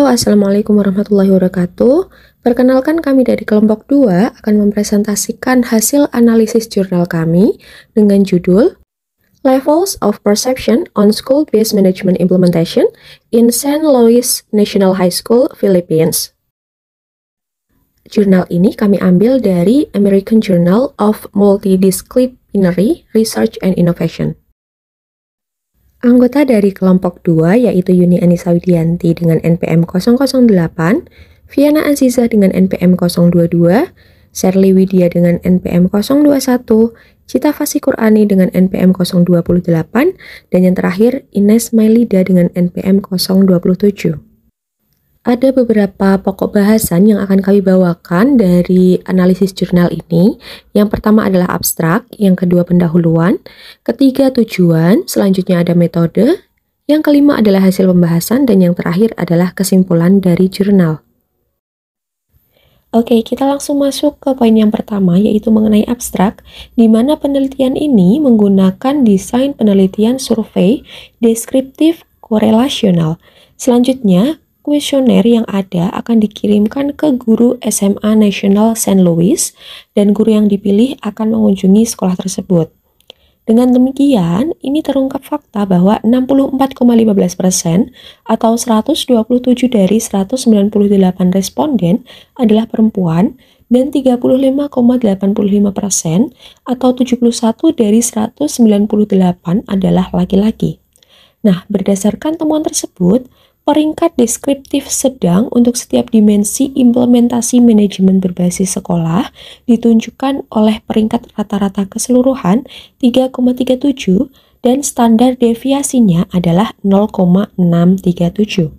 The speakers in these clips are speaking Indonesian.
Assalamualaikum warahmatullahi wabarakatuh. Perkenalkan, kami dari kelompok 2 akan mempresentasikan hasil analisis jurnal kami dengan judul Levels of Perception on School-Based Management Implementation in St. Louis National High School, Philippines. Jurnal ini kami ambil dari American Journal of Multidisciplinary Research and Innovation. Anggota dari kelompok 2 yaitu Yuni Anissa Widianti dengan NPM 008, Viana Azizah dengan NPM 022, Sherly Widya dengan NPM 021, Cita Fasi Qur'ani dengan NPM 028, dan yang terakhir Ines Mailida dengan NPM 027. Ada beberapa pokok bahasan yang akan kami bawakan dari analisis jurnal ini. Yang pertama adalah abstrak, yang kedua pendahuluan, ketiga tujuan, selanjutnya ada metode, yang kelima adalah hasil pembahasan, dan yang terakhir adalah kesimpulan dari jurnal. Oke, kita langsung masuk ke poin yang pertama, yaitu mengenai abstrak, di mana penelitian ini menggunakan desain penelitian survei deskriptif korelasional. Selanjutnya, kuesioner yang ada akan dikirimkan ke guru SMA National St. Louis dan guru yang dipilih akan mengunjungi sekolah tersebut. Dengan demikian, ini terungkap fakta bahwa 64,15% atau 127 dari 198 responden adalah perempuan dan 35,85% atau 71 dari 198 adalah laki-laki. Nah, berdasarkan temuan tersebut, peringkat deskriptif sedang untuk setiap dimensi implementasi manajemen berbasis sekolah ditunjukkan oleh peringkat rata-rata keseluruhan 3,37 dan standar deviasinya adalah 0,637.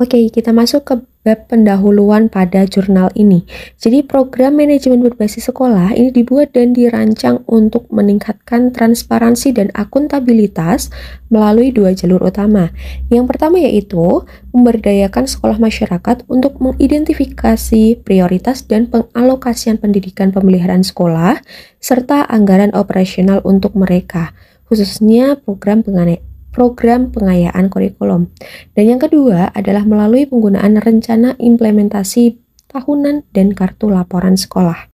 Oke, kita masuk ke bab pendahuluan pada jurnal ini. Jadi program manajemen berbasis sekolah ini dibuat dan dirancang untuk meningkatkan transparansi dan akuntabilitas melalui dua jalur utama. Yang pertama yaitu memberdayakan sekolah masyarakat untuk mengidentifikasi prioritas dan pengalokasian pendidikan pemeliharaan sekolah serta anggaran operasional untuk mereka, khususnya program pengayaan kurikulum. Dan yang kedua adalah melalui penggunaan rencana implementasi tahunan dan kartu laporan sekolah.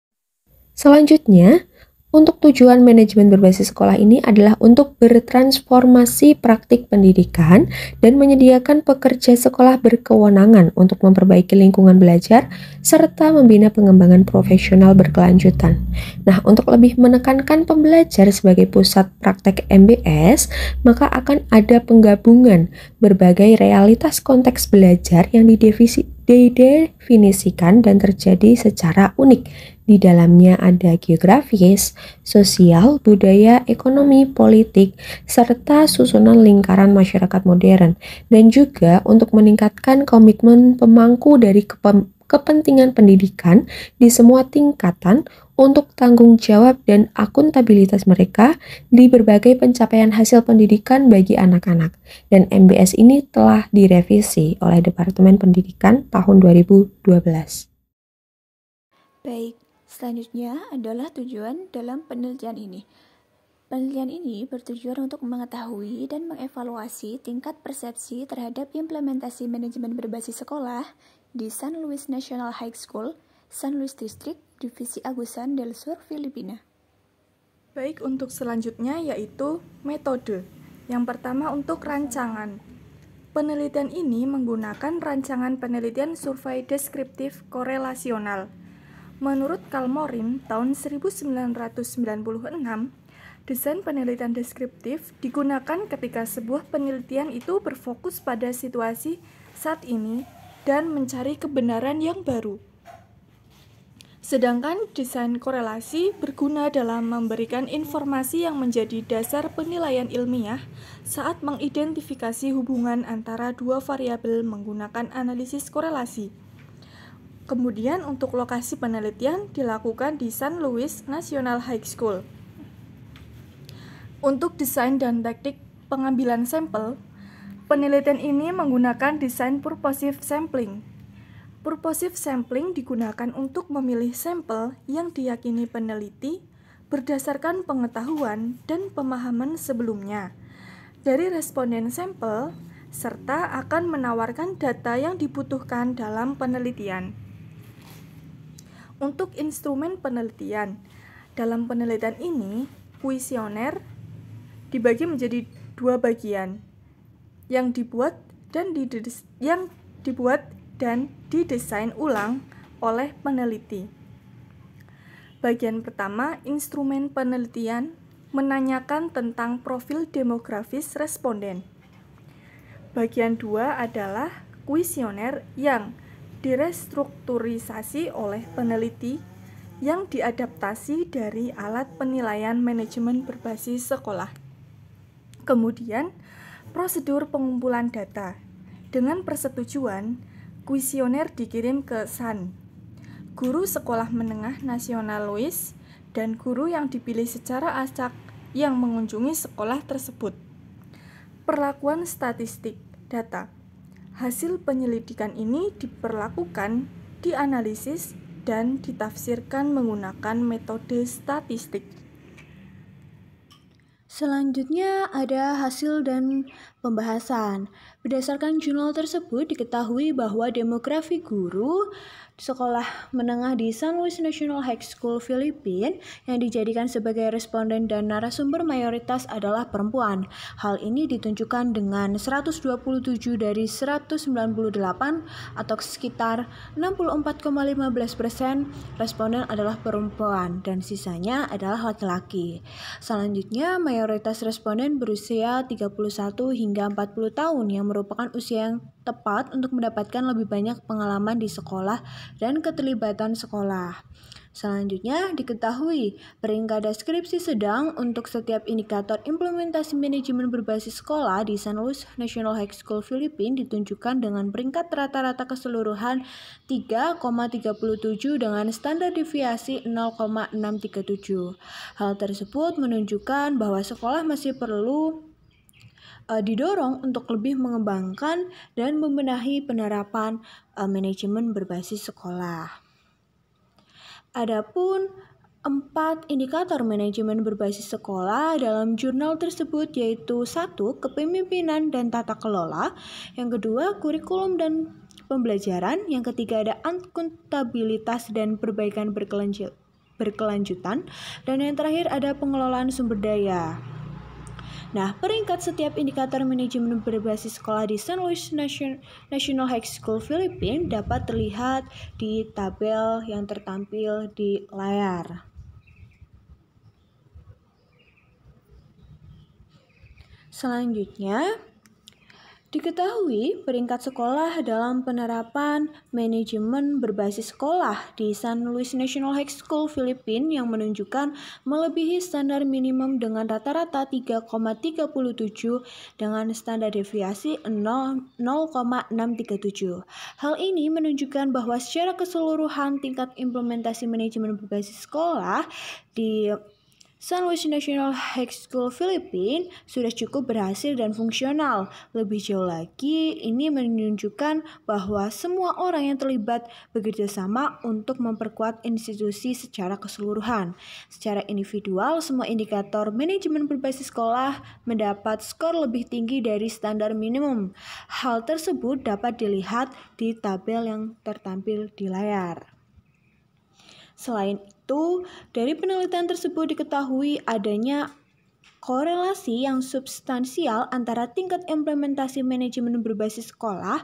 Selanjutnya, untuk tujuan manajemen berbasis sekolah ini adalah untuk bertransformasi praktik pendidikan dan menyediakan pekerja sekolah berkewenangan untuk memperbaiki lingkungan belajar serta membina pengembangan profesional berkelanjutan. Nah, untuk lebih menekankan pembelajar sebagai pusat praktek MBS, maka akan ada penggabungan berbagai realitas konteks belajar yang didefinisikan dan terjadi secara unik. Di dalamnya ada geografis, sosial, budaya, ekonomi, politik, serta susunan lingkaran masyarakat modern, dan juga untuk meningkatkan komitmen pemangku dari kepentingan pendidikan di semua tingkatan untuk tanggung jawab dan akuntabilitas mereka di berbagai pencapaian hasil pendidikan bagi anak-anak. Dan MBS ini telah direvisi oleh Departemen Pendidikan tahun 2012. Baik. Selanjutnya adalah tujuan dalam penelitian ini. Penelitian ini bertujuan untuk mengetahui dan mengevaluasi tingkat persepsi terhadap implementasi manajemen berbasis sekolah di St. Louis National High School, St. Louis District, Divisi Agusan del Sur, Filipina. Baik, untuk selanjutnya yaitu metode. Yang pertama untuk rancangan. Penelitian ini menggunakan rancangan penelitian survei deskriptif korelasional. Menurut Carl Morin tahun 1996, desain penelitian deskriptif digunakan ketika sebuah penelitian itu berfokus pada situasi saat ini dan mencari kebenaran yang baru. Sedangkan desain korelasi berguna dalam memberikan informasi yang menjadi dasar penilaian ilmiah saat mengidentifikasi hubungan antara dua variabel menggunakan analisis korelasi. Kemudian untuk lokasi penelitian dilakukan di St. Louis National High School. Untuk desain dan teknik pengambilan sampel, penelitian ini menggunakan desain purposive sampling. Purposive sampling digunakan untuk memilih sampel yang diyakini peneliti berdasarkan pengetahuan dan pemahaman sebelumnya. Dari responden sampel, serta akan menawarkan data yang dibutuhkan dalam penelitian. Untuk instrumen penelitian, dalam penelitian ini, kuesioner dibagi menjadi 2 bagian, yang dibuat dan didesain ulang oleh peneliti. Bagian pertama, instrumen penelitian menanyakan tentang profil demografis responden. Bagian 2 adalah kuesioner yang direstrukturisasi oleh peneliti yang diadaptasi dari alat penilaian manajemen berbasis sekolah. Kemudian, prosedur pengumpulan data. Dengan persetujuan, kuesioner dikirim ke SAN, guru Sekolah Menengah Nasional Louis, dan guru yang dipilih secara acak yang mengunjungi sekolah tersebut. Perlakuan statistik data. Hasil penyelidikan ini diperlakukan, dianalisis, dan ditafsirkan menggunakan metode statistik. Selanjutnya ada hasil dan pembahasan. Berdasarkan jurnal tersebut diketahui bahwa demografi guru sekolah menengah di San Luis National High School, Filipina yang dijadikan sebagai responden dan narasumber mayoritas adalah perempuan. Hal ini ditunjukkan dengan 127 dari 198 atau sekitar 64,15% responden adalah perempuan dan sisanya adalah laki-laki. Selanjutnya, mayoritas responden berusia 31 hingga 40 tahun yang merupakan usia yang tepat untuk mendapatkan lebih banyak pengalaman di sekolah dan keterlibatan sekolah. Selanjutnya, diketahui peringkat deskripsi sedang untuk setiap indikator implementasi manajemen berbasis sekolah di San Luis National High School, Filipina ditunjukkan dengan peringkat rata-rata keseluruhan 3,37 dengan standar deviasi 0,637. Hal tersebut menunjukkan bahwa sekolah masih perlu didorong untuk lebih mengembangkan dan membenahi penerapan manajemen berbasis sekolah. Adapun 4 indikator manajemen berbasis sekolah dalam jurnal tersebut yaitu 1. Kepemimpinan dan tata kelola, yang kedua kurikulum dan pembelajaran, yang ketiga ada akuntabilitas dan perbaikan berkelanjutan, dan yang terakhir ada pengelolaan sumber daya. Nah, peringkat setiap indikator manajemen berbasis sekolah di San Luis National High School, Filipina dapat terlihat di tabel yang tertampil di layar. Selanjutnya, diketahui peringkat sekolah dalam penerapan manajemen berbasis sekolah di San Luis National High School, Filipina yang menunjukkan melebihi standar minimum dengan rata-rata 3,37 dengan standar deviasi 0,637. Hal ini menunjukkan bahwa secara keseluruhan tingkat implementasi manajemen berbasis sekolah di San Luis National High School, Filipina sudah cukup berhasil dan fungsional. Lebih jauh lagi, ini menunjukkan bahwa semua orang yang terlibat bekerja sama untuk memperkuat institusi secara keseluruhan. Secara individual, semua indikator manajemen berbasis sekolah mendapat skor lebih tinggi dari standar minimum. Hal tersebut dapat dilihat di tabel yang tertampil di layar. Selain itu, dari penelitian tersebut diketahui adanya korelasi yang substansial antara tingkat implementasi manajemen berbasis sekolah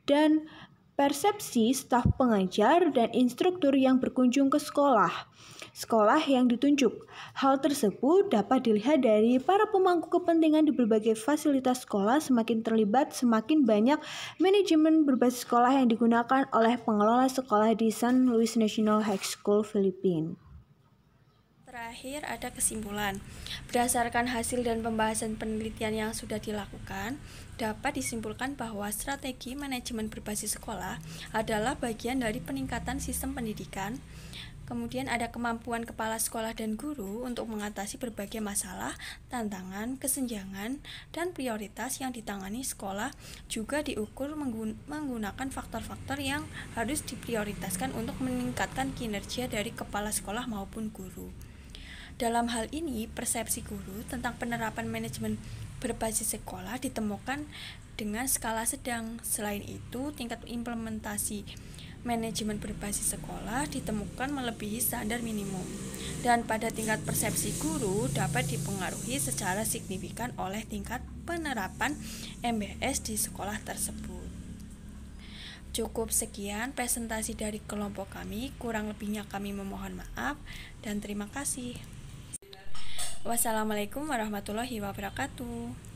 dan persepsi staf pengajar dan instruktur yang berkunjung ke sekolah yang ditunjuk. Hal tersebut dapat dilihat dari para pemangku kepentingan di berbagai fasilitas sekolah semakin terlibat, semakin banyak manajemen berbasis sekolah yang digunakan oleh pengelola sekolah di San Luis National High School, Filipina. Terakhir ada kesimpulan. Berdasarkan hasil dan pembahasan penelitian yang sudah dilakukan, dapat disimpulkan bahwa strategi manajemen berbasis sekolah adalah bagian dari peningkatan sistem pendidikan. Kemudian ada kemampuan kepala sekolah dan guru untuk mengatasi berbagai masalah, tantangan, kesenjangan, dan prioritas yang ditangani sekolah juga diukur menggunakan faktor-faktor yang harus diprioritaskan untuk meningkatkan kinerja dari kepala sekolah maupun guru. Dalam hal ini, persepsi guru tentang penerapan manajemen berbasis sekolah ditemukan dengan skala sedang. Selain itu, tingkat implementasi manajemen berbasis sekolah ditemukan melebihi standar minimum. Dan pada tingkat persepsi guru dapat dipengaruhi secara signifikan oleh tingkat penerapan MBS di sekolah tersebut. Cukup sekian presentasi dari kelompok kami, kurang lebihnya kami memohon maaf dan terima kasih. Wassalamualaikum warahmatullahi wabarakatuh.